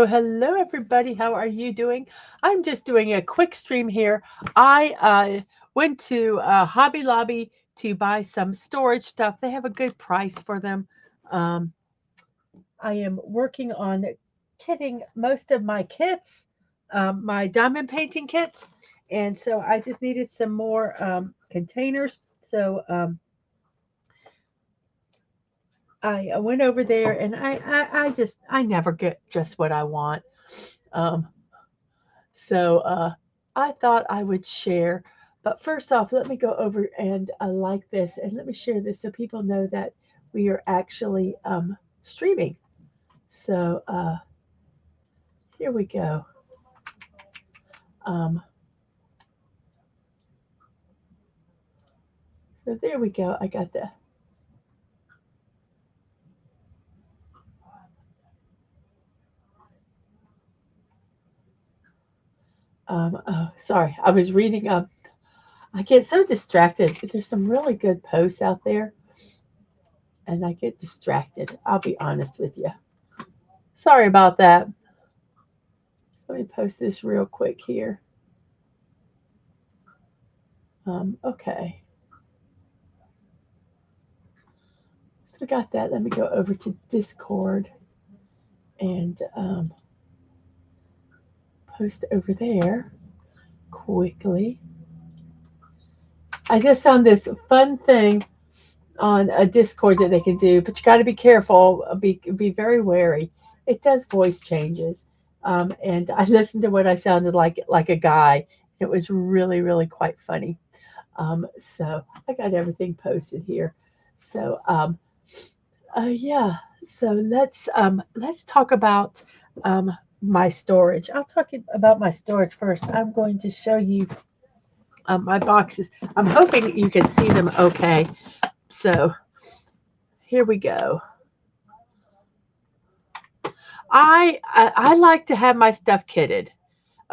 Hello, everybody. How are you doing? I'm just doing a quick stream here. I went to Hobby Lobby to buy some storage stuff. They have a good price for them. Um, I am working on kitting most of my kits, my diamond painting kits, and so I just needed some more containers. So I went over there, and I never get just what I want. Um, So I thought I would share. But first off, let me go over and like this, and let me share this so people know that we are actually streaming. So here we go. Um, so there we go. I got the. Oh, sorry, I was reading. I get so distracted. There's some really good posts out there, and I get distracted. I'll be honest with you. Sorry about that. Let me post this real quick here. Okay. So I got that. Let me go over to Discord and post over there quickly. I just found this fun thing on a Discord that they can do, but you got to be careful. Be very wary. It does voice changes, and I listened to what I sounded like a guy. It was really quite funny. So I got everything posted here. So yeah. So let's talk about my storage. I'll talk about my storage first. I'm going to show you my boxes. I'm hoping you can see them okay. So here we go. I like to have my stuff kitted.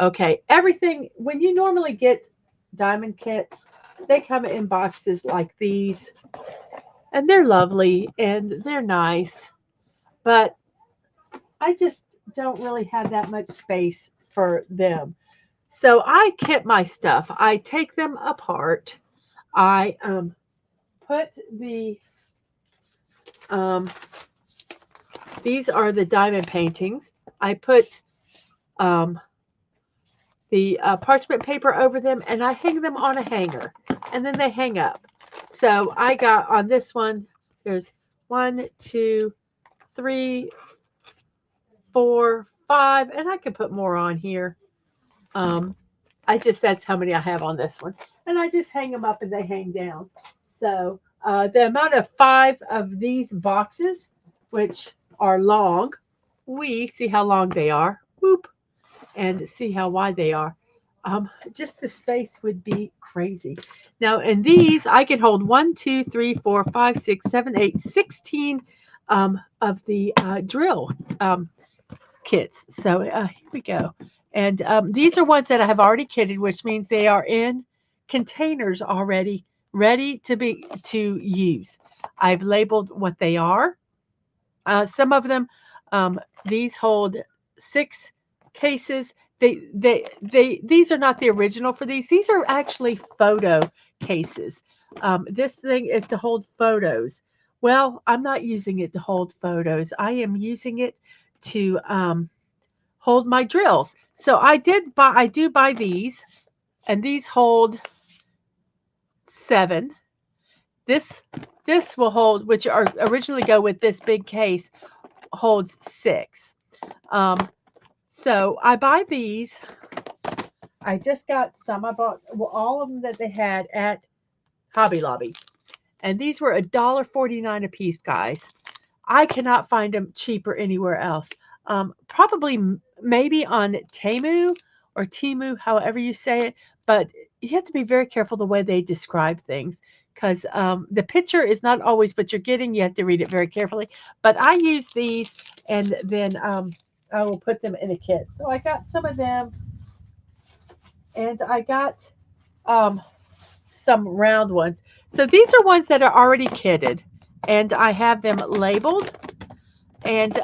Okay, everything when you normally get diamond kits, they come in boxes like these, and they're lovely and they're nice, but I just don't really have that much space for them. So I kit my stuff. I take them apart. I put the um, these are the diamond paintings. I put um, the parchment paper over them, and I hang them on a hanger, and then they hang up. So I got on this one. There's one, two, three, four, five, and I could put more on here. Um, that's how many I have on this one. And I just hang them up and they hang down. So the amount of five of these boxes, which are long, we see how long they are, whoop, and see how wide they are. Just the space would be crazy. Now, in these, I can hold 1, 2, 3, 4, 5, 6, 7, 8, 16 of the drill kits. So here we go. And these are ones that I have already kitted, which means they are in containers already, ready to use. I've labeled what they are. Some of them, these hold 6 cases. These are not the original for these. These are actually photo cases. This thing is to hold photos. Well, I'm not using it to hold photos. I am using it to hold my drills. So I do buy these, and these hold 7. This this will hold, which are originally go with this big case, holds 6. Um, so I buy these. I just got some. I bought all of them that they had at Hobby Lobby, and these were $1.49 a piece, guys. I cannot find them cheaper anywhere else. Probably maybe on Timu, however you say it, but you have to be very careful the way they describe things because the picture is not always what you're getting. You have to read it very carefully. But I use these, and then I will put them in a kit. So I got some of them, and I got um, some round ones. So these are ones that are already kitted, and I have them labeled. And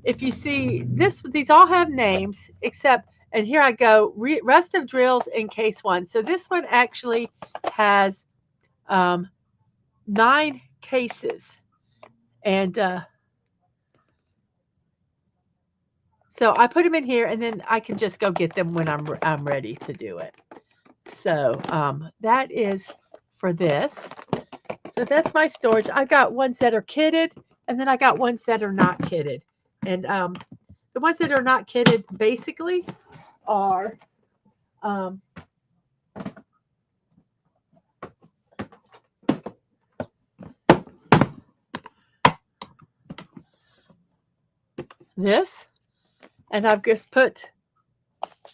if you see this, these all have names except, and here I go, rest of drills in case one. So this one actually has 9 cases. And so I put them in here, and then I can just go get them when I'm ready to do it. So that is for this. So that's my storage. I got ones that are kitted, and then I got ones that are not kitted. And the ones that are not kitted basically are this, and I've just put,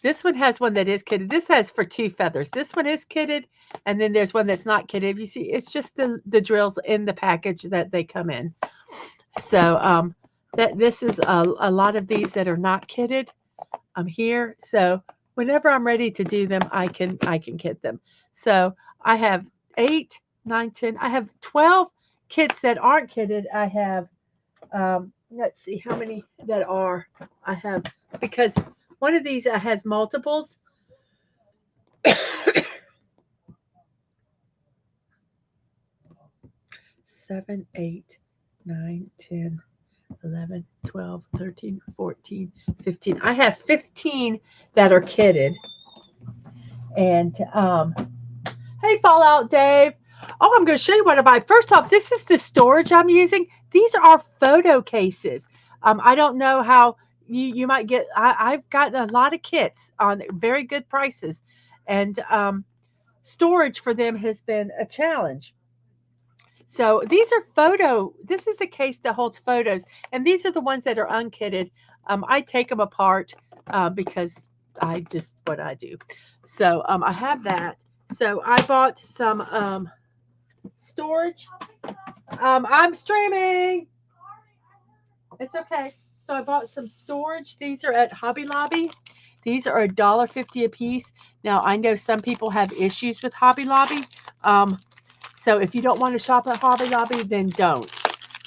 this one has one that is kitted. This has for 2 feathers. This one is kitted, and then there's one that's not kitted. You see, it's just the drills in the package that they come in. So this is a lot of these that are not kitted. I'm here. So whenever I'm ready to do them, I can kit them. So I have 8, 9, 10. I have 12 kits that aren't kitted. I have let's see how many that are. I have, because one of these has multiples. 7, 8, 9, 10, 11, 12, 13, 14, 15. I have 15 that are kitted. And hey, Fallout Dave. Oh, I'm going to show you what I buy. First off, this is the storage I'm using. These are photo cases. I don't know how you might get. I've got a lot of kits on very good prices, and storage for them has been a challenge. So these are photo. This is the case that holds photos, and these are the ones that are unkitted. I take them apart because I just what I do. So I have that. So I bought some storage. I'm streaming. It's okay. So I bought some storage. These are at Hobby Lobby. These are $1.50 a piece. Now I know some people have issues with Hobby Lobby. So if you don't want to shop at Hobby Lobby, then don't.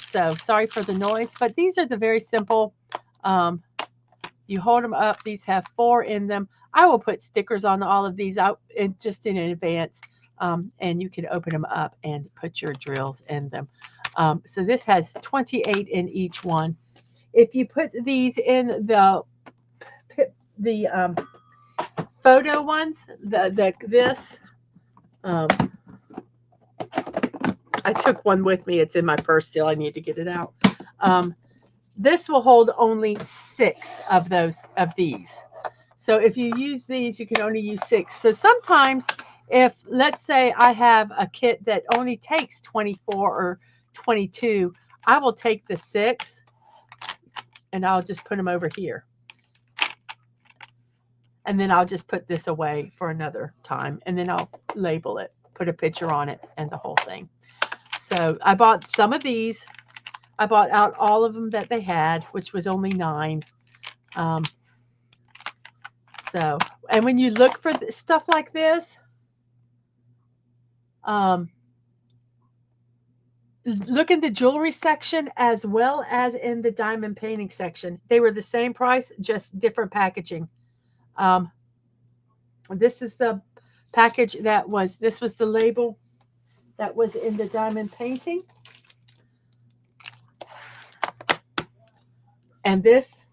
So sorry for the noise, but these are the very simple. You hold them up. These have 4 in them. I will put stickers on all of these out just in advance, and you can open them up and put your drills in them. So this has 28 in each one. If you put these in the photo ones, this. I took one with me. It's in my purse still. I need to get it out. This will hold only 6 of these. So if you use these, you can only use 6. So sometimes if, let's say I have a kit that only takes 24 or 22, I will take the 6 and I'll just put them over here. And then I'll just put this away for another time. And then I'll label it, put a picture on it, and the whole thing. So I bought some of these. I bought out all of them that they had, which was only 9. So, and when you look for stuff like this, look in the jewelry section as well as in the diamond painting section. They were the same price, just different packaging. This is the package this was the label that was in the diamond painting. And this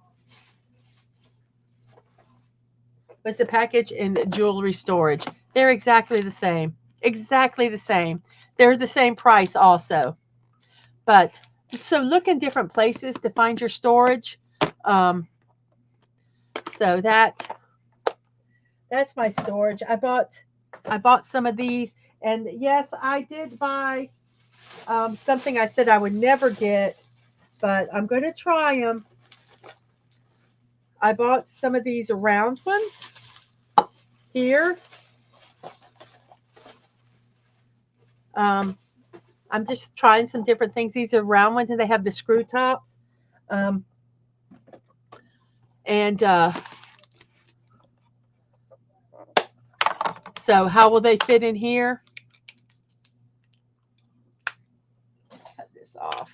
was the package in jewelry storage. They're exactly the same. Exactly the same. They're the same price also. But so look in different places to find your storage. So that's my storage. I bought some of these, and yes, I did buy something I said I would never get, but I'm going to try them. I bought some of these round ones here. I'm just trying some different things. These are round ones, and they have the screw tops. So how will they fit in here? Cut this off.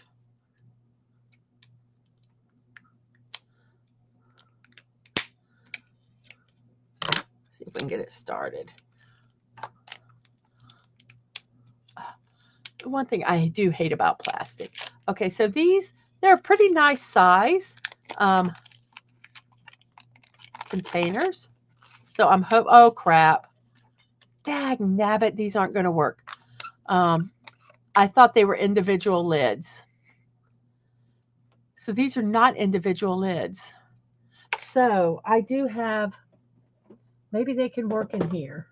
if we can get it started. One thing I do hate about plastic. Okay, so they're a pretty nice size containers. So oh crap. Dag nabbit, these aren't going to work. I thought they were individual lids. So these are not individual lids. So I do have, maybe they can work in here.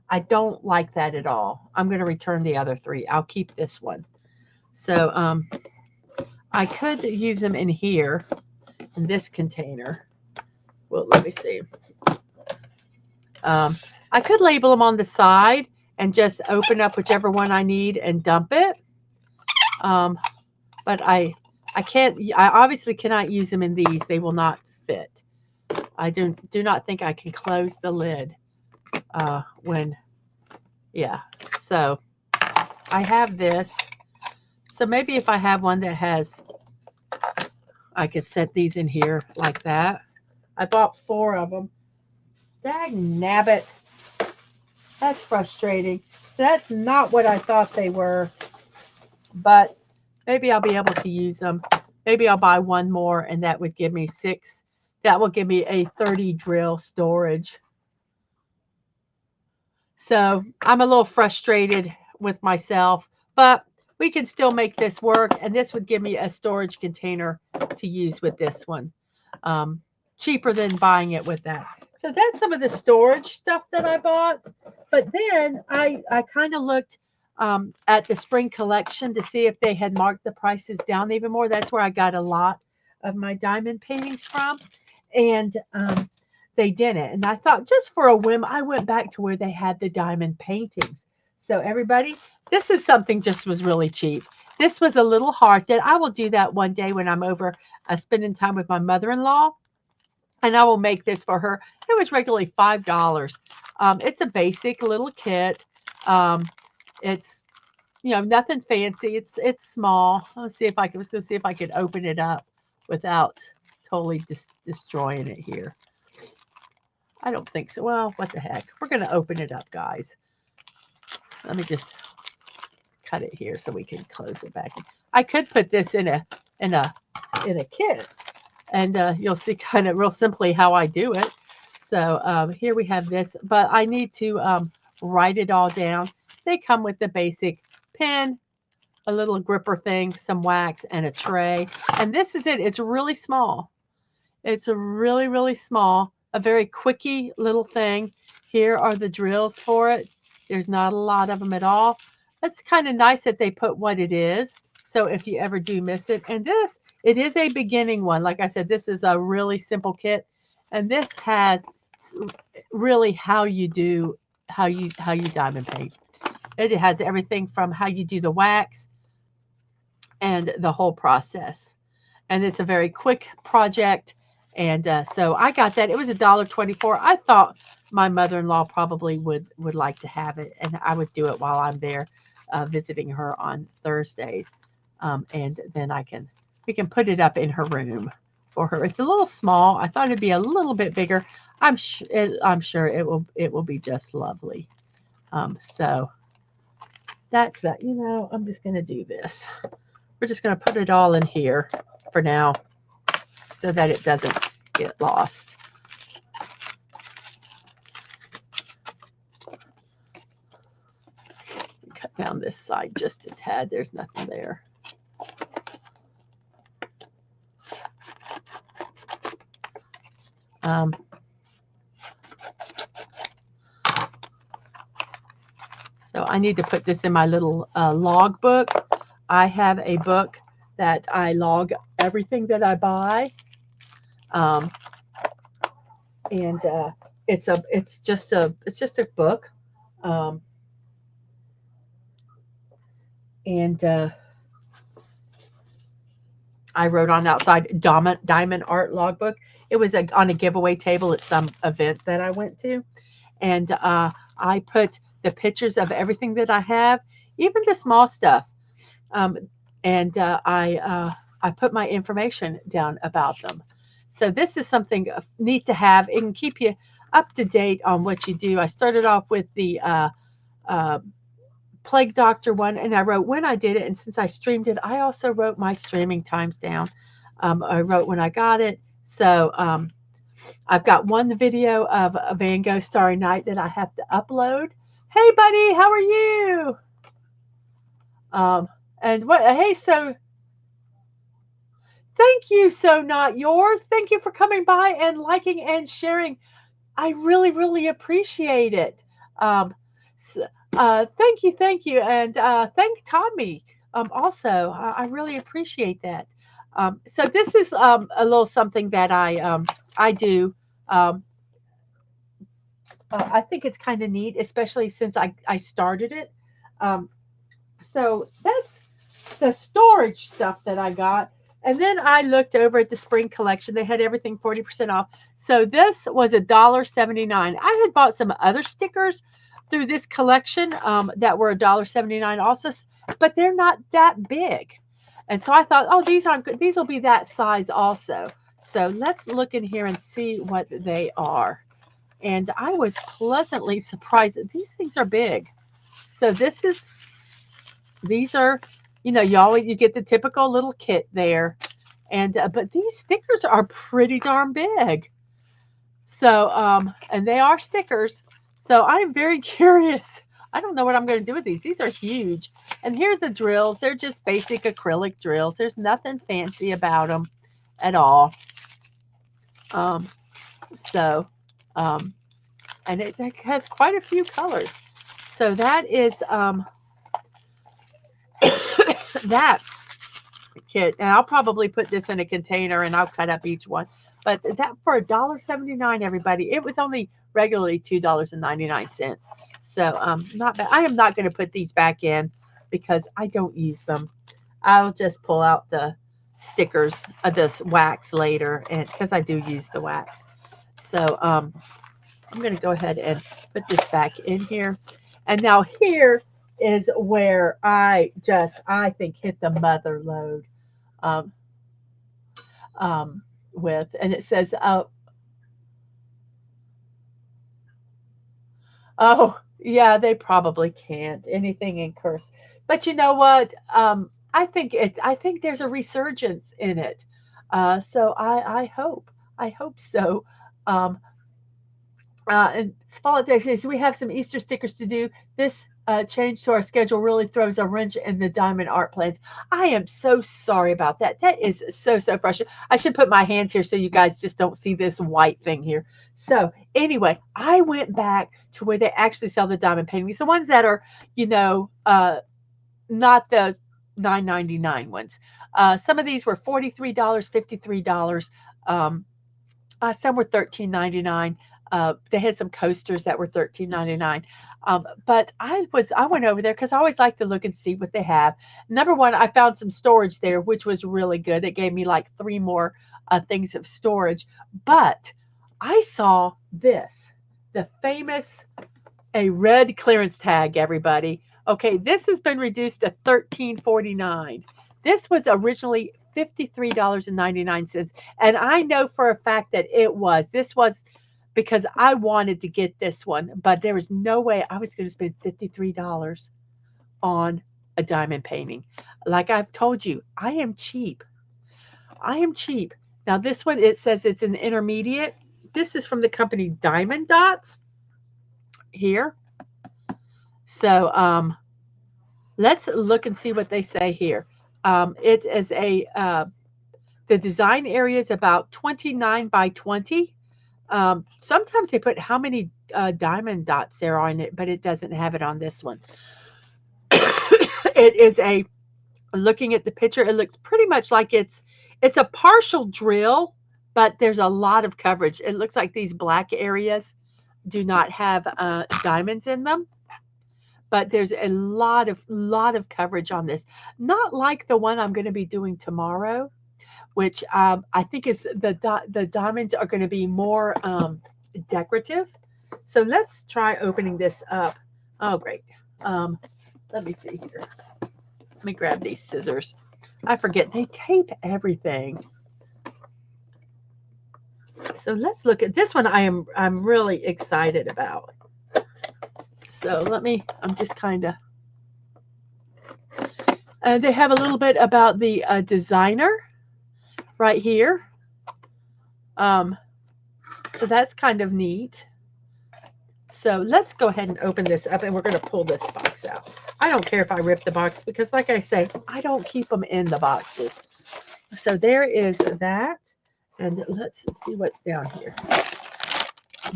I don't like that at all. I'm going to return the other 3. I'll keep this one. So I could use them in here, in this container. Well, let me see. I could label them on the side and just open up whichever one I need and dump it. But I can't, I obviously cannot use them in these. They will not fit. I do not think I can close the lid yeah. So I have this. So maybe if I have one that has, I could set these in here like that. I bought 4 of them. Dag nabbit. That's frustrating. That's not what I thought they were. But maybe I'll be able to use them. Maybe I'll buy one more and that would give me 6. That will give me a 30 drill storage. So I'm a little frustrated with myself, but we can still make this work. And this would give me a storage container to use with this one. Cheaper than buying it with that. So that's some of the storage stuff that I bought. But then I kind of looked at the spring collection to see if they had marked the prices down even more. That's where I got a lot of my diamond paintings from. And they didn't. And I thought, just for a whim, I went back to where they had the diamond paintings. So everybody, this is something just was really cheap. This was a little heart that I will do that one day when I'm over spending time with my mother-in-law. And I will make this for her. It was regularly $5. It's a basic little kit. It's, nothing fancy. It's small. Let's see if I was going to see if I could open it up without totally destroying it here. I don't think so. Well, what the heck? We're going to open it up, guys. Let me just cut it here so we can close it back. I could put this in a kit, and you'll see kind of real simply how I do it. So here we have this, but I need to write it all down. They come with the basic pen, a little gripper thing, some wax, and a tray. And this is it. It's really small. It's a really, really small, a very quickie little thing. Here are the drills for it. There's not a lot of them at all. It's kind of nice that they put what it is. So if you ever do miss it, and it is a beginning one. Like I said, this is a really simple kit. And this has really how you diamond paint. It has everything from how you do the wax and the whole process. And it's a very quick project. And so I got that. It was $1.24. I thought my mother-in-law probably would like to have it, and I would do it while I'm there visiting her on Thursdays. And then we can put it up in her room for her. It's a little small. I thought it'd be a little bit bigger. I'm sure it will be just lovely. So that's that. I'm just going to do this. We're just going to put it all in here for now, so that it doesn't get lost. Cut down this side just a tad. There's nothing there. So I need to put this in my little log book. I have a book that I log everything that I buy. And it's just a book. And I wrote on outside Diamond Art Logbook. It was on a giveaway table at some event that I went to. And I put the pictures of everything that I have, even the small stuff. And I put my information down about them. So this is something neat to have. It can keep you. up to date on what you do. I started off with the uh, Plague Doctor one, and I wrote when I did it. And since I streamed it, I also wrote my streaming times down. I wrote when I got it. So I've got one video of a Van Gogh Starry Night that I have to upload. Hey, buddy, how are you? And what? Hey, so thank you, so not yours. Thank you for coming by and liking and sharing. I really, really appreciate it. Um, thank you, and thank Tommy. Also, I really appreciate that. So this is a little something that I do. Um, I think it's kind of neat, especially since I started it. Um, so that's the storage stuff that I got. And then I looked over at the spring collection. They had everything 40% off. So this was $1.79. I had bought some other stickers through this collection that were $1.79 also, but they're not that big. And so I thought, oh, these aren't good. These will be that size also. So let's look in here and see what they are. And I was pleasantly surprised that these things are big. So these are, you get the typical little kit there, and but these stickers are pretty darn big. So and they are stickers. So I'm very curious. I don't know what I'm going to do with these. These are huge. And here are the drills. They're just basic acrylic drills. There's nothing fancy about them at all. Um, so um, and it has quite a few colors. So that is that kit, and I'll probably put this in a container and I'll cut up each one. But that for $1.79, everybody, it was only regularly $2.99. So not bad. I am not going to put these back in because I don't use them. I'll just pull out the stickers of this wax later, and because I do use the wax. So I'm going to go ahead and put this back in here. And now here is where I think hit the mother load um, with, and it says, oh yeah, they probably can't anything in curse, but you know what? I think there's a resurgence in it. So I hope so. Um, and Spotlight says we have some Easter stickers to do. This change to our schedule really throws a wrench in the diamond art plans. I am so sorry about that. That is so frustrating. I should put my hands here so you guys just don't see this white thing here. So anyway, I went back to where they actually sell the diamond paintings, the ones that are, not the $9.99 ones. Some of these were $43, $53. Some were $13.99. They had some coasters that were $13.99. But I went over there because I always like to look and see what they have. Number one, I found some storage there, which was really good. It gave me like 3 more things of storage. But I saw this, the famous a red clearance tag, everybody. Okay, this has been reduced to $13.49. This was originally $53.99. And I know for a fact that this was because I wanted to get this one, but there was no way I was going to spend $53 on a diamond painting. Like I've told you, I am cheap. I am cheap. Now this one, it says it's an intermediate. This is from the company Diamond Dots here. So let's look and see what they say here. It is the design area is about 29 by 20. Sometimes they put how many diamond dots there are in it, but it doesn't have it on this one. It is looking at the picture, it looks pretty much like it's a partial drill, but there's a lot of coverage. It looks like these black areas do not have diamonds in them, but there's a lot of coverage on this. Not like the one I'm going to be doing tomorrow, which I think is the diamonds are going to be more decorative. So let's try opening this up. Oh, great. Let me see here. Let me grab these scissors. I forget they tape everything. So let's look at this one. I'm really excited about. So I'm just kind of, they have a little bit about the designer right here. Um, so that's kind of neat. So let's go ahead and open this up, and we're going to pull this box out. I don't care if I rip the box because, like I say, I don't keep them in the boxes. So there is that. And let's see what's down here.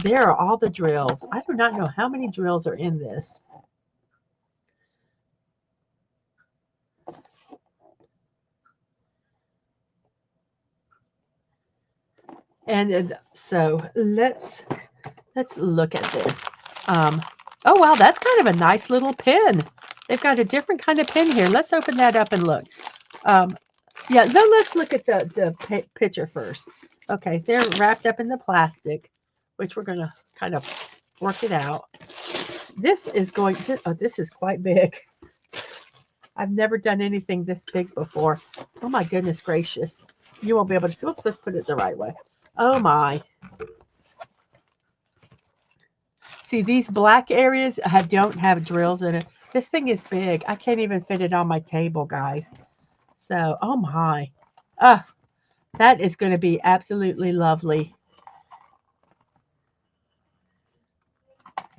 There are all the drills. I do not know how many drills are in this. And so let's look at this. Oh wow, that's kind of a nice little pin. They've got a different kind of pin here. Let's open that up and look. Yeah, then let's look at the picture first. Okay, they're wrapped up in the plastic, which we're going to kind of work it out. This is going to, oh, this is quite big. I've never done anything this big before. Oh my goodness gracious. You won't be able to see. Oops, let's put it the right way. Oh my. See, these black areas don't have drills in it. This thing is big. I can't even fit it on my table, guys. So, oh my. That is going to be absolutely lovely.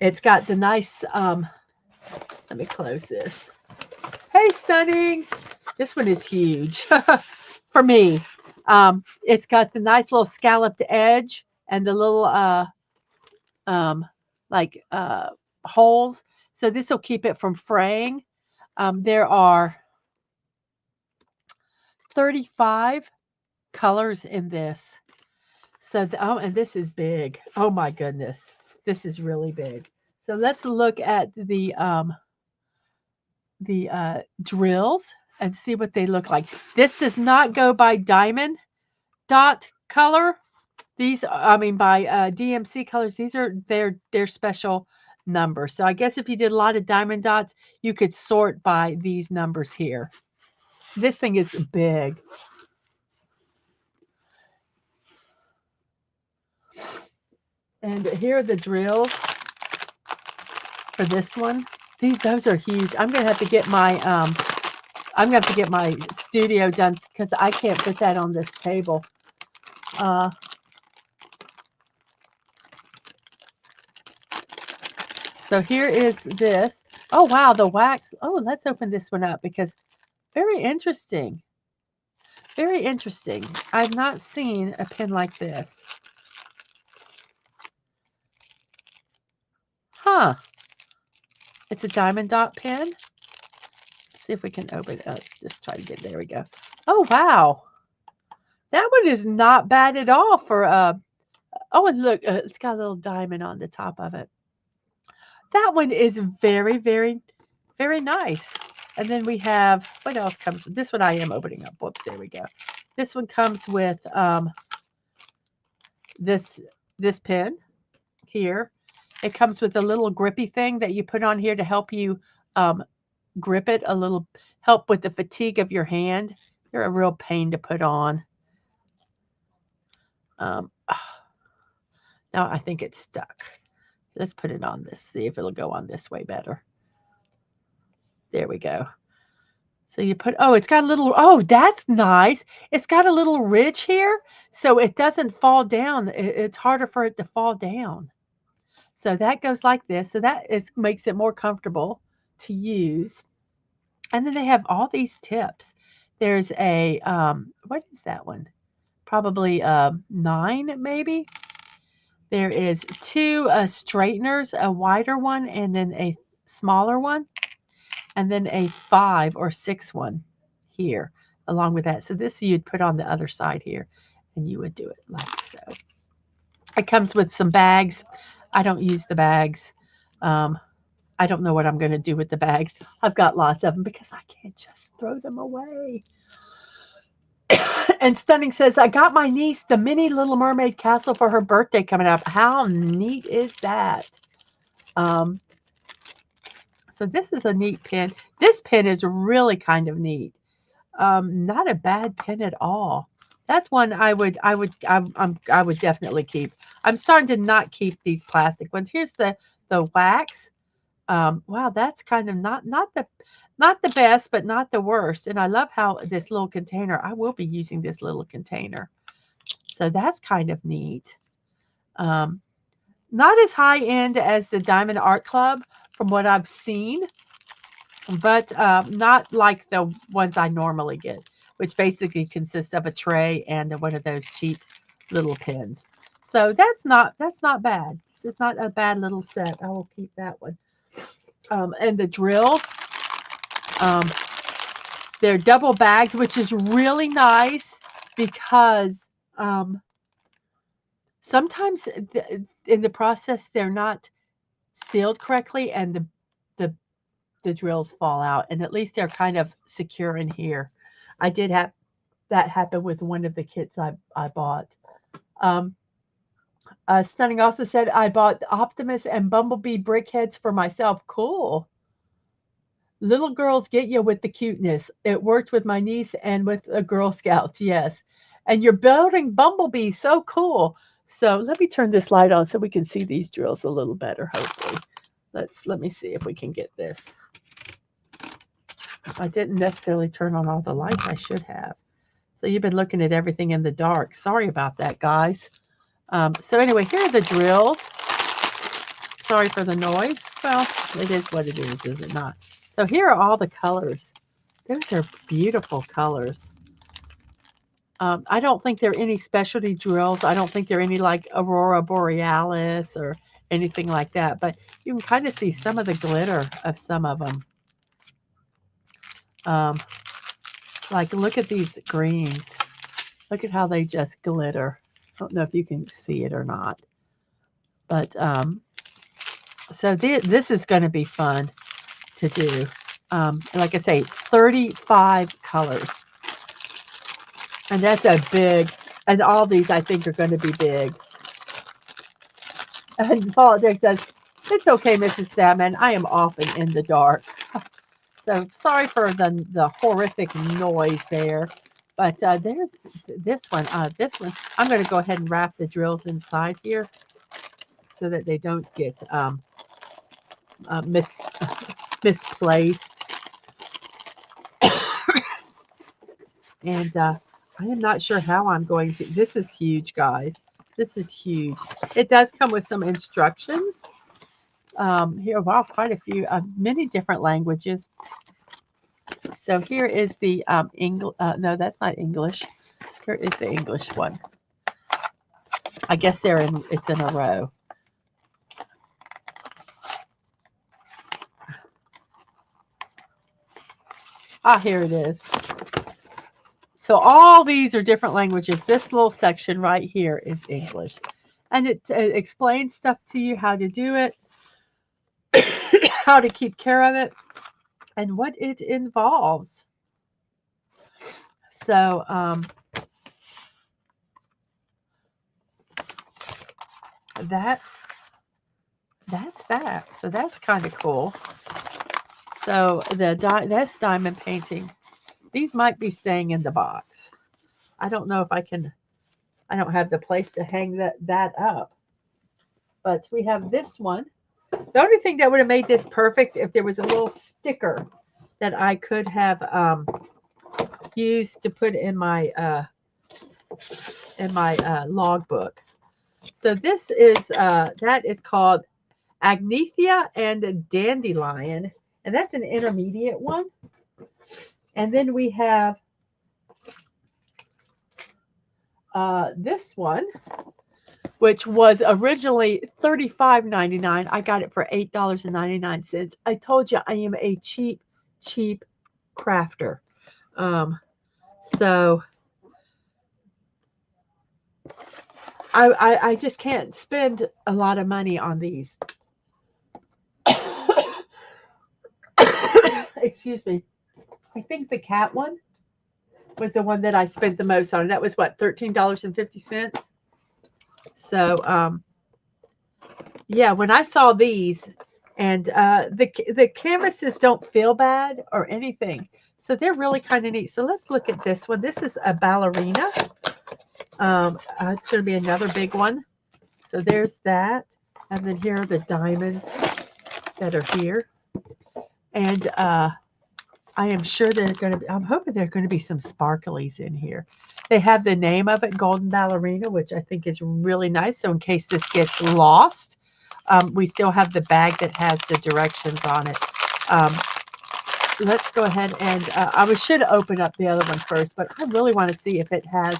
It's got the nice, let me close this. Hey, Stunning. This one is huge for me. It's got the nice little scalloped edge and the little, like holes. So this will keep it from fraying. There are 35 colors in this. So, oh, and this is big. Oh my goodness. This is really big. So let's look at the drills and see what they look like. This does not go by diamond dot color. These, I mean, by DMC colors. These are their special numbers. So I guess if you did a lot of diamond dots, you could sort by these numbers here. This thing is big. And here are the drills for this one. Those are huge. I'm gonna have to get my studio done because I can't fit that on this table. So here is this. Oh wow, the wax. Oh, let's open this one up because very interesting. Very interesting. I've not seen a pin like this. Huh. It's a diamond dot pin. Let's see if we can open it up. Just try to get, there we go. Oh, wow. That one is not bad at all for, oh, and look, it's got a little diamond on the top of it. That one is very, very, very nice. And then we have, what else comes? This one I am opening up. Whoops, there we go. This one comes with this pin here. It comes with a little grippy thing that you put on here to help you grip it a little, help with the fatigue of your hand. They're a real pain to put on. Now I think it's stuck. Let's put it on this, see if it'll go on this way better. There we go. So you put, oh, it's got a little, oh, that's nice. It's got a little ridge here, so it doesn't fall down. It's harder for it to fall down. So that goes like this. So that makes it more comfortable to use. And then they have all these tips. There's a, what is that one? Probably 9 maybe. There is 2 straighteners, a wider one and then a smaller one. And then a 5 or 6 one here along with that. So this you'd put on the other side here and you would do it like so. It comes with some bags. I don't use the bags. I don't know what I'm going to do with the bags. I've got lots of them because I can't just throw them away. And Stunning says, I got my niece the mini Little Mermaid castle for her birthday coming up. How neat is that? So this is a neat pin. This pin is really kind of neat. Not a bad pin at all. That's one I would definitely keep. I'm starting to not keep these plastic ones. Here's the wax. Wow, that's kind of not the best, but not the worst. And I love how this little container. I will be using this little container, so that's kind of neat. Um, Not as high end as the Diamond Art Club from what I've seen, but not like the ones I normally get, which basically consists of a tray and one of those cheap little pins. So that's not bad. This is not a bad little set. I will keep that one. And the drills, um, they're double bagged, which is really nice because um, sometimes in the process they're not sealed correctly, and the the drills fall out, and at least they're kind of secure in here. I did have that happen with one of the kits I bought. Um, Stunning also said I bought Optimus and Bumblebee brickheads for myself. Cool. Little girls get you with the cuteness. It worked with my niece and with the Girl Scouts. Yes, and you're building Bumblebee. So cool. So let me turn this light on so we can see these drills a little better. Hopefully, let me see if we can get this. I didn't necessarily turn on all the lights. I should have. So you've been looking at everything in the dark. Sorry about that, guys. So anyway, here are the drills. Sorry for the noise. Well, it is what it is it not? So here are all the colors. Those are beautiful colors. I don't think there are any specialty drills. I don't think there are any like Aurora Borealis or anything like that. But you can kind of see some of the glitter of some of them. Um, like, look at these greens. Look at how they just glitter. I don't know if you can see it or not. But so this is going to be fun to do. Like I say, 35 colors. And that's a big, and all these I think are going to be big. And Politics says, it's okay, Mrs. Salmon. I am often in the dark. So sorry for the horrific noise there. But there's this one. This one, I'm going to go ahead and wrap the drills inside here so that they don't get misplaced. And I am not sure how I'm going to. This is huge, guys. This is huge. It does come with some instructions. Here, wow, quite a few, many different languages. So here is the English. No, that's not English. Here is the English one. I guess it's in a row. Here it is. So all these are different languages. This little section right here is English. And it explains stuff to you, how to do it, how to keep care of it, and what it involves. So that's that. So that's kind of cool. So that's diamond painting. These might be staying in the box. I don't know if I can. I don't have the place to hang that up. But we have this one. The only thing that would have made this perfect if there was a little sticker that I could have used to put in my logbook. So this is that is called Agnethia and Dandelion, and that's an intermediate one. And then we have this one, which was originally $35.99. I got it for $8.99. I told you I am a cheap crafter. So I just can't spend a lot of money on these. Excuse me. I think the cat one was the one that I spent the most on. That was what, $13.50? So yeah, when I saw these, and the canvases don't feel bad or anything. So they're really kind of neat. So let's look at this one. This is a ballerina. It's going to be another big one. So there's that. And then here are the diamonds that are here. And I am sure they're going to be, I'm hoping there are going to be some sparklies in here. They have the name of it, Golden Ballerina, which I think is really nice. So in case this gets lost, we still have the bag that has the directions on it. Let's go ahead and I should open up the other one first, but I really want to see if it has.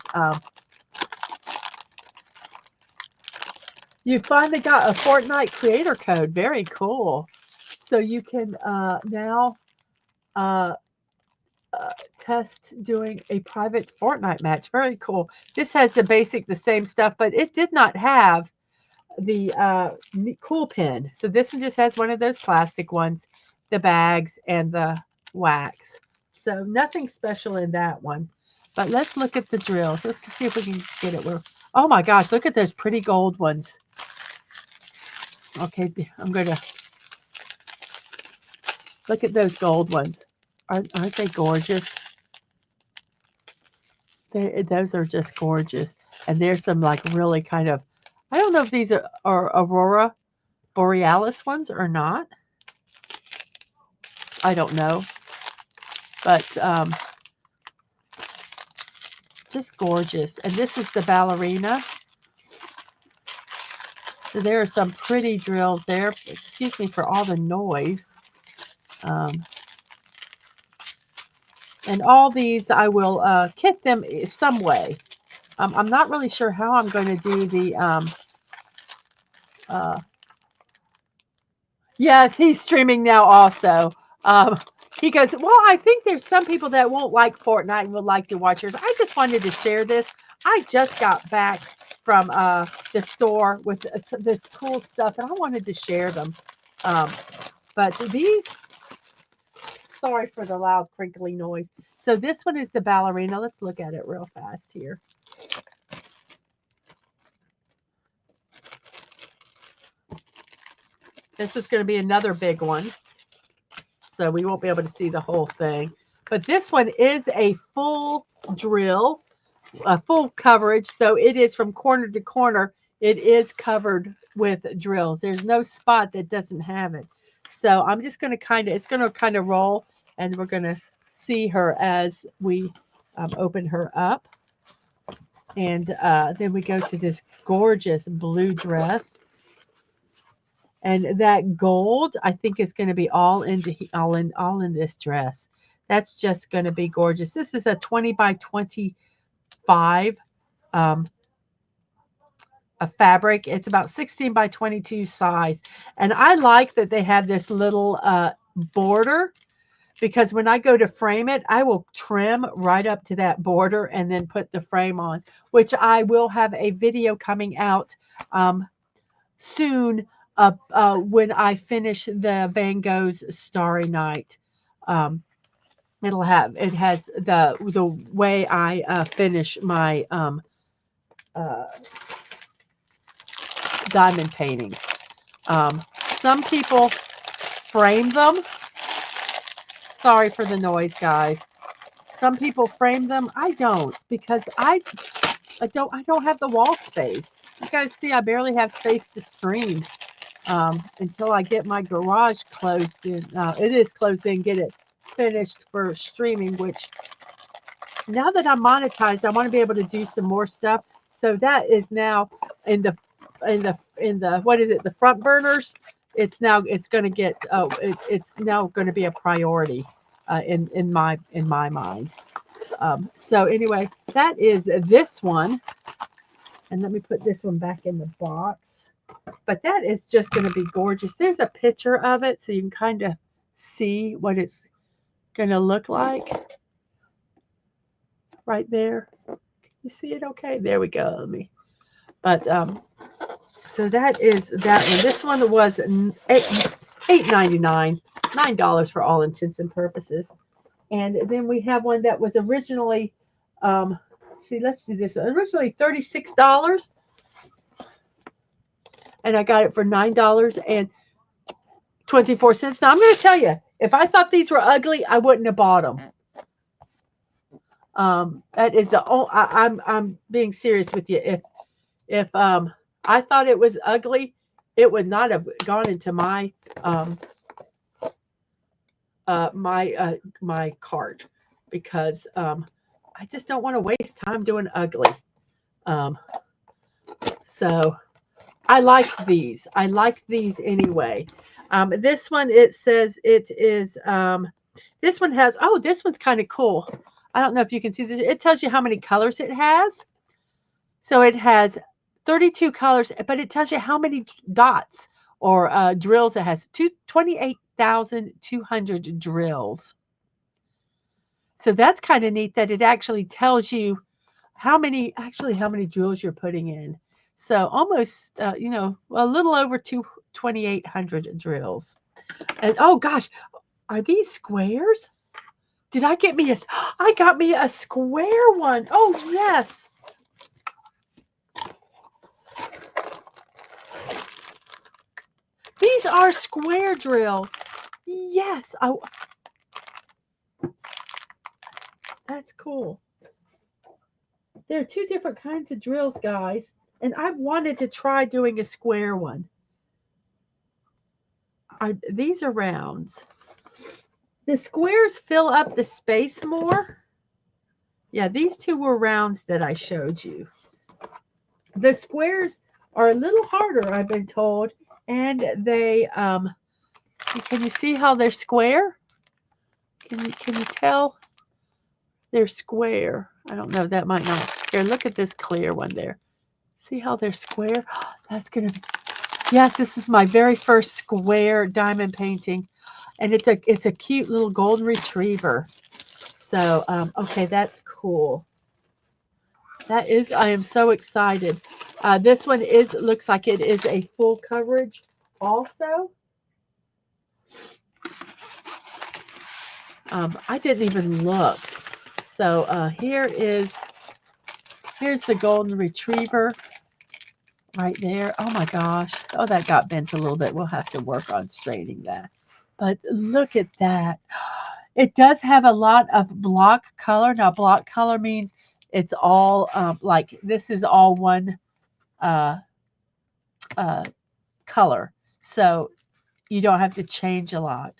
You finally got a Fortnite creator code. Very cool. So you can now test doing a private Fortnite match. Very cool. This has the same stuff, but it did not have the cool pin. So this one just has one of those plastic ones, the bags and the wax. So nothing special in that one. But let's look at the drills. Let's see if we can get it. Oh my gosh, look at those pretty gold ones. Okay, I'm going to look at those gold ones. Aren't they gorgeous? Those are just gorgeous. And there's some like really kind of, I don't know if these are Aurora Borealis ones or not. I don't know. But just gorgeous. And this is the ballerina. So there are some pretty drills there. Excuse me for all the noise. And all these, I will kit them some way. I'm not really sure how I'm going to do the... yes, he's streaming now also. He goes, well, I think there's some people that won't like Fortnite and would like to watch yours. I just wanted to share this. I just got back from the store with this cool stuff, and I wanted to share them. But these... Sorry for the loud crinkly noise. So this one is the ballerina. Let's look at it real fast here. This is going to be another big one. So we won't be able to see the whole thing. But this one is a full drill, a full coverage. So it is from corner to corner. It is covered with drills. There's no spot that doesn't have it. So I'm just going to it's going to kind of roll, and we're going to see her as we open her up. And then we go to this gorgeous blue dress. And that gold, I think, is going to be all in this dress. That's just going to be gorgeous. This is a 20 by 25 a fabric. It's about 16 by 22 size. And I like that they have this little border, because when I go to frame it, I will trim right up to that border and then put the frame on, which I will have a video coming out soon when I finish the Van Gogh's Starry Night. It has the way I finish my diamond paintings. Some people frame them. Sorry for the noise, guys. Some people frame them. I don't, because I don't have the wall space. You guys see, I barely have space to stream until I get my garage closed in. It is closed in. Get it finished for streaming. Which, now that I'm monetized, I want to be able to do some more stuff. So that is now in the what is it? The front burners. It's now going to be a priority in my mind. So anyway, that is this one. And let me put this one back in the box. But that is just going to be gorgeous. There's a picture of it, so you can kind of see what it's going to look like. Right there. You see it okay? There we go. But so that is that one. This one was $8.99, $9 for all intents and purposes. And then we have one that was originally, let's do this. Originally $36, and I got it for $9.24. Now I'm going to tell you, if I thought these were ugly, I wouldn't have bought them. That is the only. I'm being serious with you. If I thought it was ugly, it would not have gone into my my cart because I just don't want to waste time doing ugly. Um, so I like these. I like these anyway. This one, it says it is. This one has. Oh, this one's kind of cool. I don't know if you can see this. It tells you how many colors it has. So it has 32 colors, but it tells you how many dots or drills it has. 28,200 drills. So that's kind of neat that it actually tells you how many drills you're putting in. So almost, a little over 2,800 drills. And oh gosh, are these squares? Did I get me a? I got me a square one. Oh yes. These are square drills. Yes. Oh, that's cool. There are two different kinds of drills, guys. And I've wanted to try doing a square one. These are rounds. The squares fill up the space more. Yeah, these two were rounds that I showed you. The squares are a little harder, I've been told. And they, can you see how they're square? Can you tell? They're square. I don't know, that might not. Here, look at this clear one there. See how they're square? That's going to be, yes, this is my very first square diamond painting. And it's a cute little golden retriever. So, okay, that's cool. That is, I am so excited. This one looks like it is a full coverage also. I didn't even look. So here's the golden retriever right there. Oh my gosh. Oh, that got bent a little bit. We'll have to work on straightening that. But look at that. It does have a lot of block color. Now, block color means it's all like this is all one color. So you don't have to change a lot.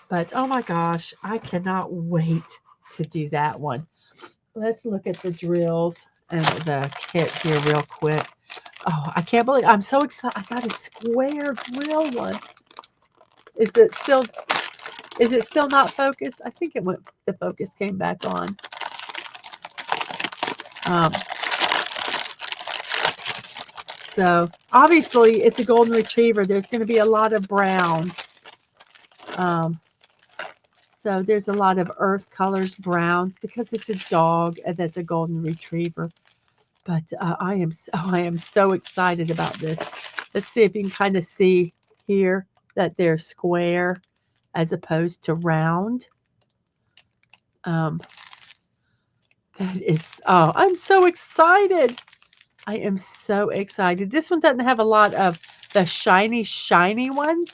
But oh my gosh, I cannot wait to do that one. Let's look at the drills and the kit here real quick. Oh, I can't believe I'm so excited. I got a square drill one. Is it still not focused? I think it went. The focus came back on. So obviously it's a golden retriever. There's going to be a lot of browns. So there's a lot of earth colors, browns, because it's a dog and that's a golden retriever. But I am so excited about this. Let's see if you can kind of see here that they're square as opposed to round. That is, oh, I'm so excited. I am so excited. This one doesn't have a lot of the shiny ones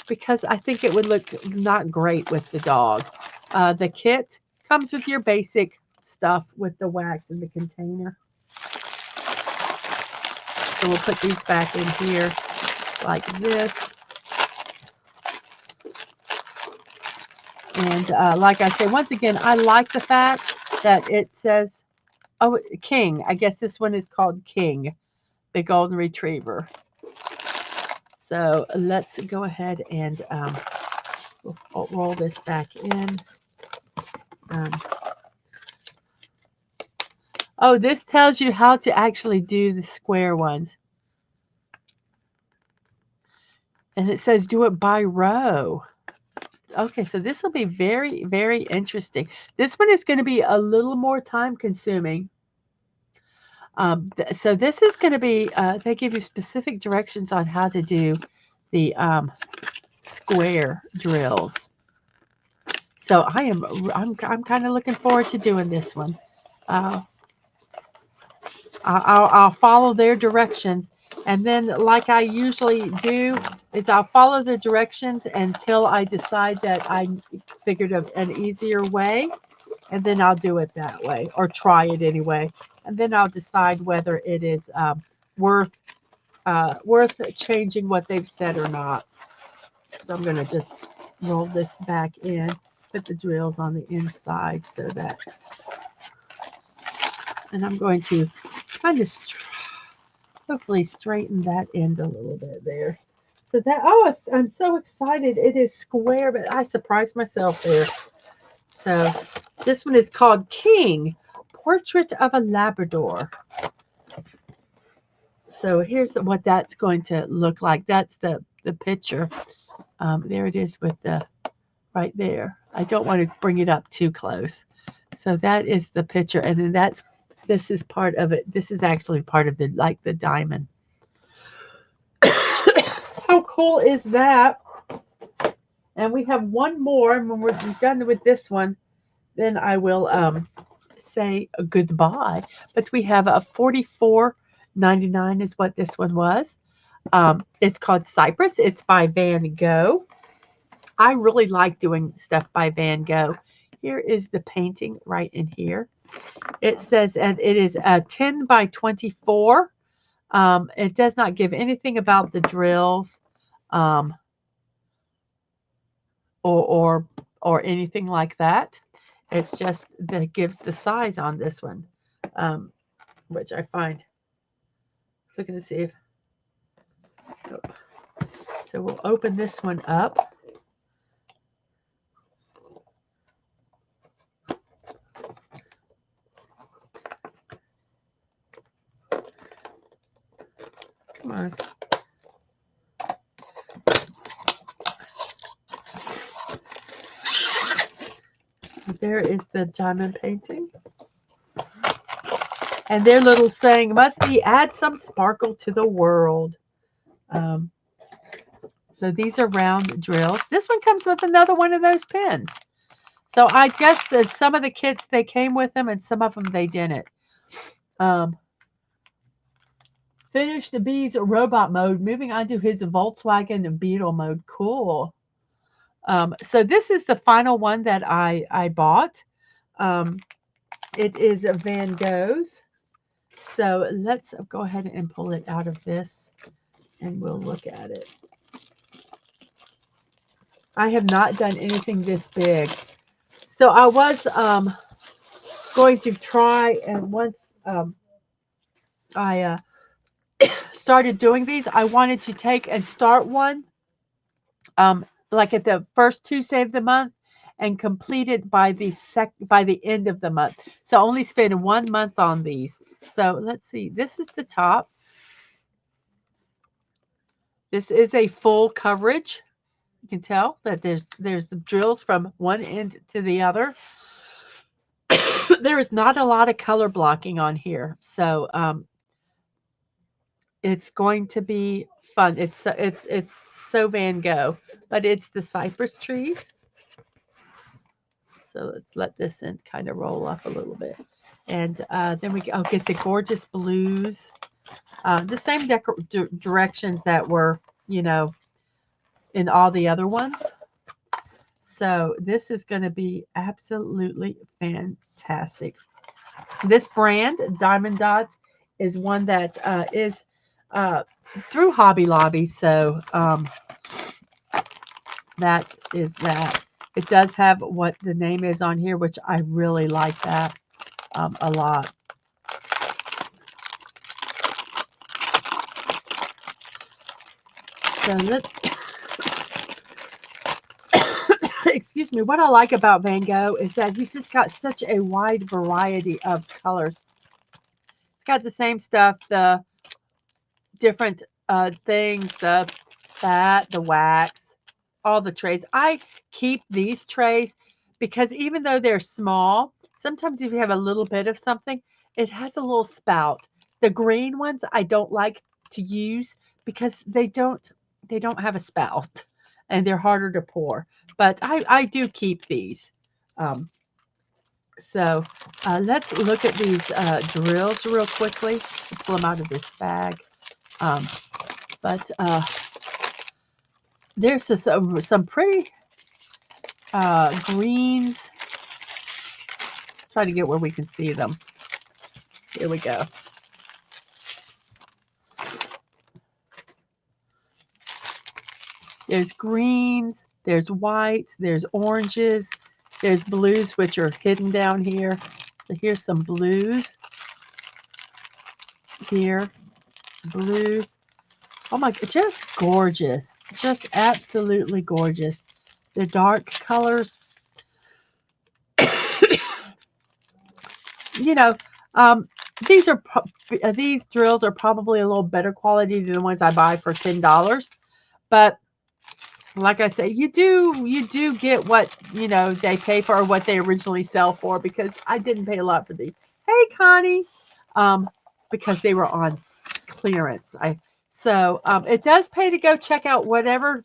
because I think it would look not great with the dog. The kit comes with your basic stuff with the wax in the container. So we'll put these back in here like this. And like I said, once again, I like the fact that it says, oh, King. I guess this one is called King, the golden retriever. So let's go ahead and we'll roll this back in. Oh, this tells you how to actually do the square ones. And it says do it by row. Okay, so this will be very, very interesting. This one is going to be a little more time consuming. So this is going to be, they give you specific directions on how to do the square drills. So I'm kind of looking forward to doing this one. I'll follow their directions. And then like I usually do is I'll follow the directions until I decide that I figured an easier way. and then I'll do it that way, or try it anyway, and then I'll decide whether it is worth worth changing what they've said or not. So I'm going to just roll this back in, put the drills on the inside so that, and I'm going to kind of hopefully straighten that end a little bit there. So that, oh, I'm so excited. It is square, but I surprised myself there. So this one is called King, Portrait of a Labrador. So here's what that's going to look like. That's the picture. There it is with the, right there. I don't want to bring it up too close. So that is the picture. And then this is part of it. This is actually part of the, like the diamond. How cool is that? And we have one more, and when we're done with this one, then I will say goodbye. But we have a $44.99 is what this one was. It's called Cypress. It's by Van Gogh. I really like doing stuff by Van Gogh. Here is the painting right in here. It says, and it is 10 by 24. It does not give anything about the drills or anything like that. It's just that gives the size on this one, which I find. Let's look and see if. Oh. So we'll open this one up. Come on. There is the diamond painting. And their little saying must be add some sparkle to the world. So these are round drills. This one comes with another one of those pins. So I guess that some of the kits, they came with them and some of them they didn't. Finish the bees robot mode, moving on to his Volkswagen and Beetle mode. Cool. So this is the final one that I bought. It is a Van Gogh's. So let's go ahead and pull it out of this and we'll look at it. I have not done anything this big. So I was going to try, and once I started doing these, I wanted to take and start one like at the first Tuesday of the month and complete it by the end of the month. So only spend 1 month on these. So let's see. This is the top. This is a full coverage. You can tell that there's the drills from one end to the other. There is not a lot of color blocking on here, so it's going to be fun. It's so Van Gogh, but it's the cypress trees. So let's let this in kind of roll up a little bit, and then I'll get the gorgeous blues, the same directions that were, you know, in all the other ones. So this is going to be absolutely fantastic. This brand, Diamond Dots, is one that is through Hobby Lobby. So that is that. It does have what the name is on here, which I really like that a lot. So let's, excuse me, what I like about Van Gogh is that he's just got such a wide variety of colors. It's got the same stuff, the different things, the fat, the wax, all the trays. I keep these trays because even though they're small, sometimes if you have a little bit of something, it has a little spout. The green ones I don't like to use because they don't have a spout and they're harder to pour. But I do keep these. So let's look at these drills real quickly. Pull them out of this bag. But there's some pretty greens. try to get where we can see them. Here we go. There's greens, there's whites, there's oranges, there's blues, which are hidden down here. So here's some blues. Here, blues. Oh my, just gorgeous. Just absolutely gorgeous. The dark colors. You know, um, these drills are probably a little better quality than the ones I buy for $10. But like I say, you do get what they pay for or what they originally sell for, because I didn't pay a lot for these. Hey, Connie, um, because they were on clearance. It does pay to go check out whatever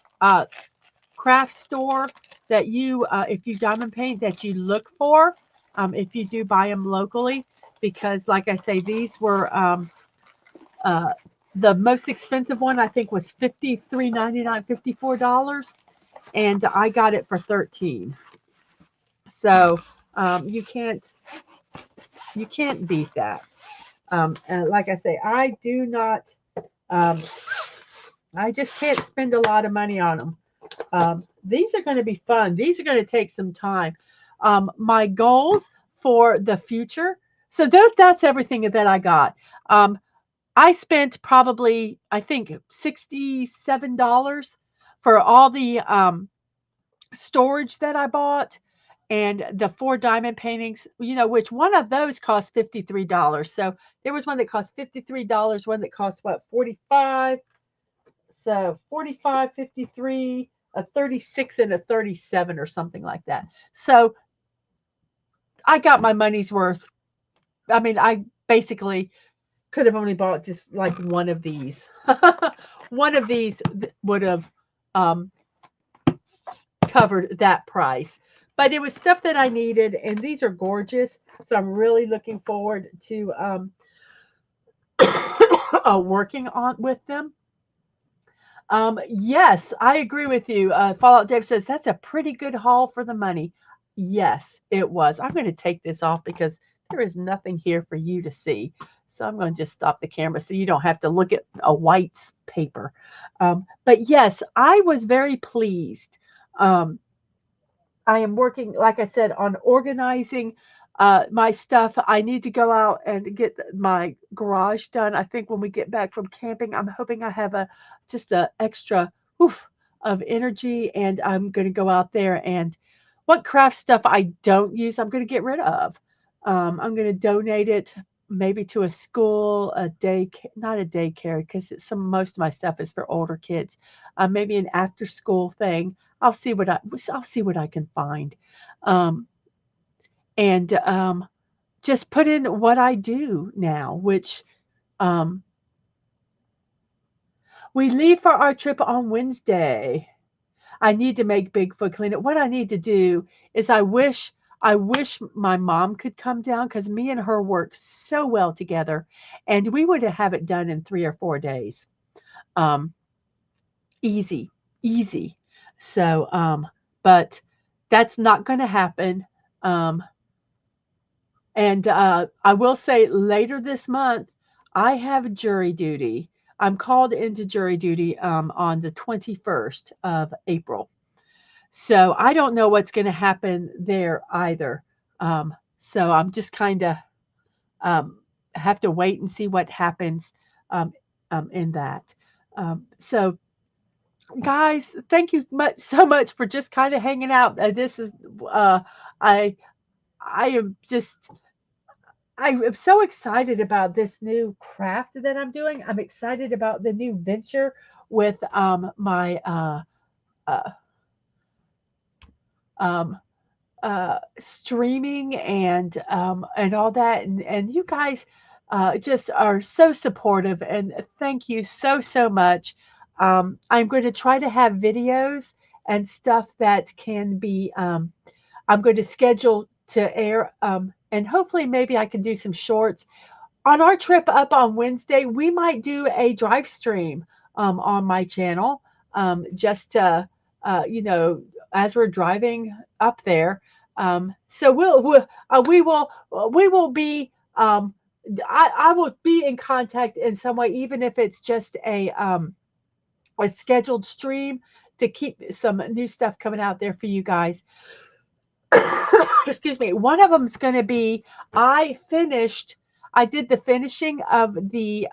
craft store that if you diamond paint, that you look for. If you do buy them locally, because like I say, these were uh, the most expensive one I think was $53.99, $54, and I got it for 13. So you can't beat that. And like I say, I do not. Um, I just can't spend a lot of money on them. These are going to be fun. These are going to take some time. My goals for the future. So that's everything that I got. I spent probably, I think, $67 for all the storage that I bought and the four diamond paintings, which one of those cost $53. So there was one that cost $53, one that cost what, 45. So 45, 53, a 36 and a 37 or something like that. So I got my money's worth. I mean, I basically could have only bought just like one of these. One of these would have um, covered that price. But it was stuff that I needed, and these are gorgeous. So I'm really looking forward to working on with them. Yes, I agree with you. Fallout Dave says that's a pretty good haul for the money. Yes, it was. I'm going to take this off because there is nothing here for you to see. So I'm going to just stop the camera so you don't have to look at a white paper. But yes, I was very pleased. Um, I am working, like I said, on organizing my stuff. I need to go out and get my garage done. I think when we get back from camping, I'm hoping I have just a extra oof of energy, and I'm going to go out there and what craft stuff I don't use, I'm going to get rid of. I'm going to donate it maybe to a school, not a daycare, because most of my stuff is for older kids. Maybe an after school thing. I'll see what I can find, and just put in what I do now, which um, we leave for our trip on Wednesday. I need to make Bigfoot clean it. What I need to do is I wish my mom could come down because me and her work so well together, and we would have it done in 3 or 4 days. Um, Easy, easy. But that's not going to happen. Um, and I will say later this month, I have jury duty. I'm called into jury duty on the 21st of April. So I don't know what's going to happen there either. So I'm just kind of um, have to wait and see what happens um, in that. So guys, thank you so much for just kind of hanging out. This is uh, I I am just I am so excited about this new craft that I'm doing. I'm excited about the new venture with my uh, um, streaming and all that, and you guys just are so supportive, and thank you so much. I'm going to try to have videos and stuff that can be I'm going to schedule to air, and hopefully maybe I can do some shorts on our trip up on Wednesday. We might do a drive stream on my channel, just to, as we're driving up there. So we will be I will be in contact in some way, even if it's just a scheduled stream to keep some new stuff coming out there for you guys. Excuse me. One of them is going to be I finished. I did the finishing of the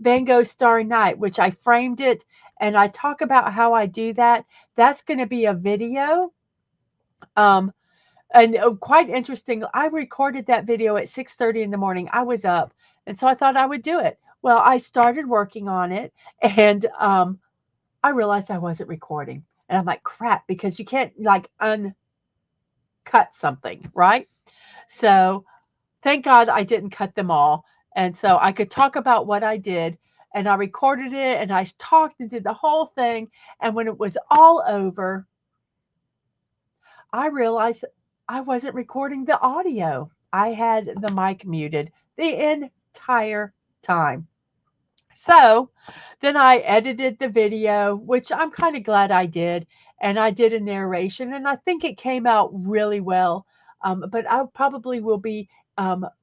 Van Gogh Starry Night, which I framed it, and I talk about how I do that. That's going to be a video. Um, and quite interesting. I recorded that video at 6:30 in the morning. I was up, and so I thought I would do it. Well, I started working on it, and I realized I wasn't recording, and I'm like, crap, because you can't like uncut something, right? So thank God I didn't cut them all, and so I could talk about what I did. And I recorded it, and I talked and did the whole thing. And when it was all over, I realized I wasn't recording the audio. I had the mic muted the entire time. So then I edited the video, which I'm kind of glad I did. And I did a narration, and I think it came out really well. But I probably will be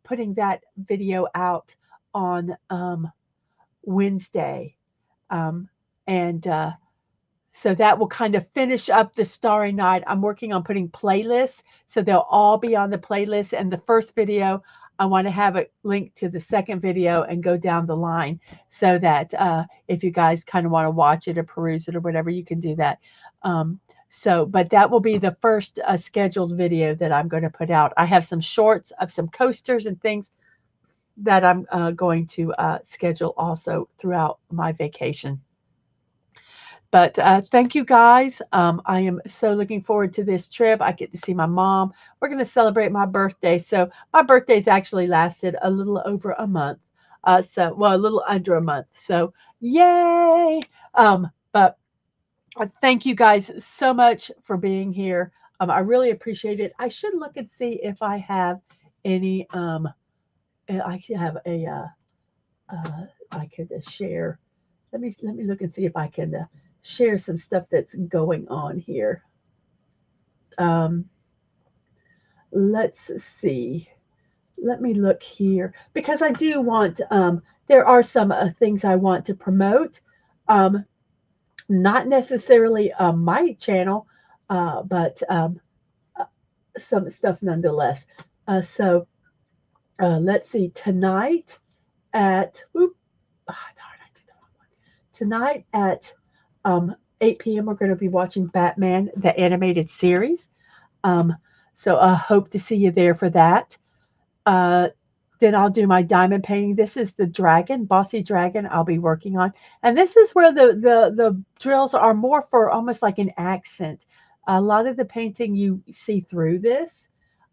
putting that video out on Wednesday. Um, and so that will kind of finish up the Starry Night. I'm working on putting playlists, so they'll all be on the playlist. And the first video, I want to have it linked to the second video and go down the line so that if you guys kind of want to watch it or peruse it or whatever, you can do that. But that will be the first scheduled video that I'm going to put out. I have some shorts of some coasters and things that I'm going to schedule also throughout my vacation. But thank you guys. I am so looking forward to this trip. I get to see my mom. We're going to celebrate my birthday. So my birthday's actually lasted a little over a month. A little under a month. So yay! But thank you guys so much for being here. I really appreciate it. I should look and see if I have any. I have a. I could share. Let me look and see if I can share some stuff that's going on here. Um, let's see. Let me look here because I do want. There are some things I want to promote. Um, Not necessarily my channel, but uh, some stuff nonetheless. So let's see. Tonight at darn, I did the wrong one. Tonight at 8 p.m. we're going to be watching Batman the animated series. Um, so I hope to see you there for that. Uh, then I'll do my diamond painting. This is the dragon, bossy dragon I'll be working on. And this is where the drills are more for almost like an accent. A lot of the painting you see through this.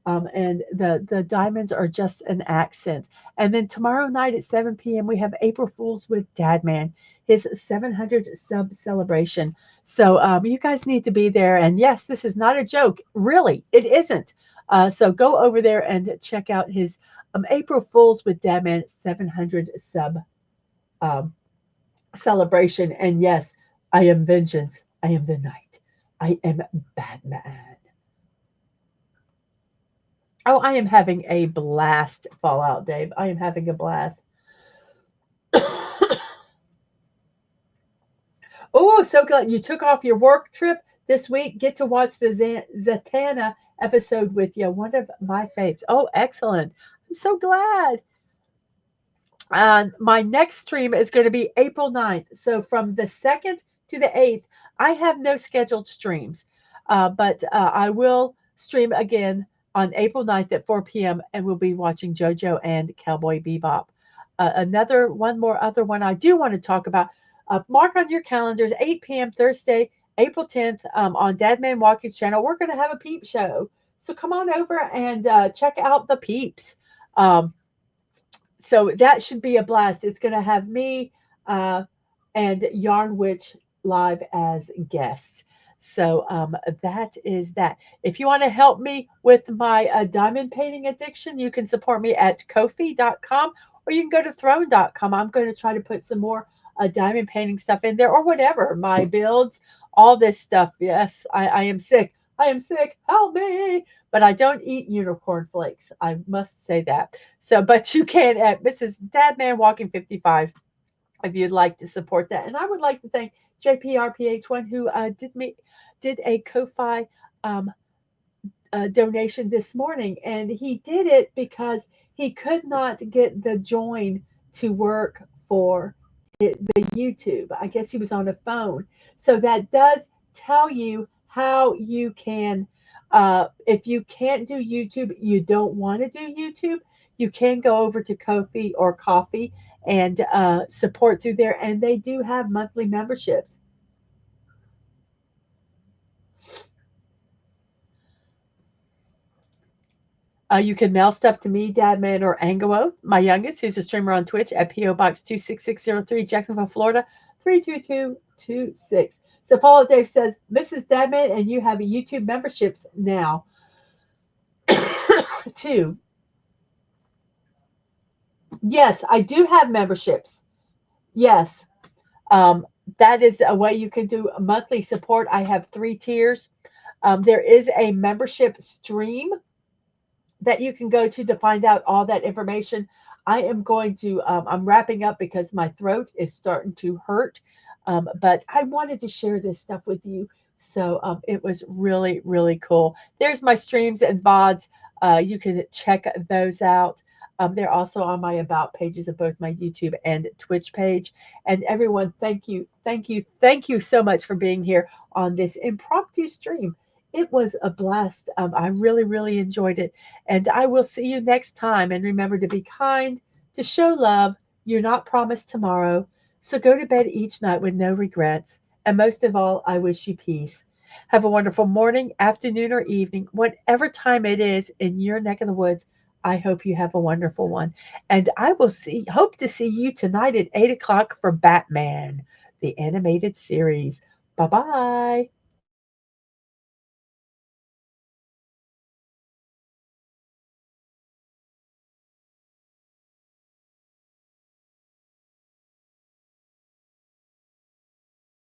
And the diamonds are just an accent. And then tomorrow night at 7 p.m. we have April Fools with Dadman, his 700 sub celebration. So you guys need to be there. And yes, this is not a joke. Really, it isn't. So go over there and check out his April Fools with Dadman 700 sub um, celebration. And yes, I am vengeance. I am the night. I am Batman. Oh, I am having a blast, Fallout Dave. I am having a blast. Oh, so glad you took off your work trip this week. Get to watch the Zatanna episode with you. One of my faves. Oh, excellent. I'm so glad. My next stream is going to be April 9th. So from the 2nd to the 8th, I have no scheduled streams. But I will stream again on April 9th at 4 p.m. and we'll be watching JoJo and Cowboy Bebop. One more other one I do want to talk about. Mark on your calendars, 8 p.m. Thursday, April 10th on Dadman Walking's channel. We're going to have a peep show. So come on over and check out the peeps. So that should be a blast. It's going to have me and Yarn Witch live as guests. So that is that. If you want to help me with my diamond painting addiction, you can support me at Ko-fi.com or you can go to throne.com. I'm going to try to put some more diamond painting stuff in there or whatever. My builds, all this stuff. Yes, I am sick. I am sick. Help me. But I don't eat unicorn flakes. I must say that. So, but you can at Mrs. Dadman Walking 55 if you'd like to support that. And I would like to thank JPRPH1 who did a Ko-Fi um, donation this morning, and he did it because he could not get the join to work for the YouTube. I guess he was on a phone. So that does tell you how you can, if you can't do YouTube, you don't want to do YouTube, you can go over to Ko-fi or Coffee and support through there. And they do have monthly memberships. You can mail stuff to me, Dadman, or Angelo, my youngest, who's a streamer on Twitch at PO Box 26603, Jacksonville, Florida 32226. So Follow Dave says, Mrs. Dadman, and you have a YouTube memberships now too. Yes, I do have memberships. Yes. Um, that is a way you can do a monthly support. I have 3 tiers. There is a membership stream that you can go to find out all that information. I am going to, I'm wrapping up because my throat is starting to hurt. But I wanted to share this stuff with you. So it was really, really cool. There's my streams and VODs. You can check those out. They're also on my about pages of both my YouTube and Twitch page. And everyone, thank you, thank you, thank you so much for being here on this impromptu stream. It was a blast. I really, really enjoyed it. And I will see you next time. And remember to be kind, to show love. You're not promised tomorrow. So go to bed each night with no regrets. And most of all, I wish you peace. Have a wonderful morning, afternoon, or evening, whatever time it is in your neck of the woods. I hope you have a wonderful one. And I will hope to see you tonight at 8 o'clock for Batman, the animated series. Bye bye.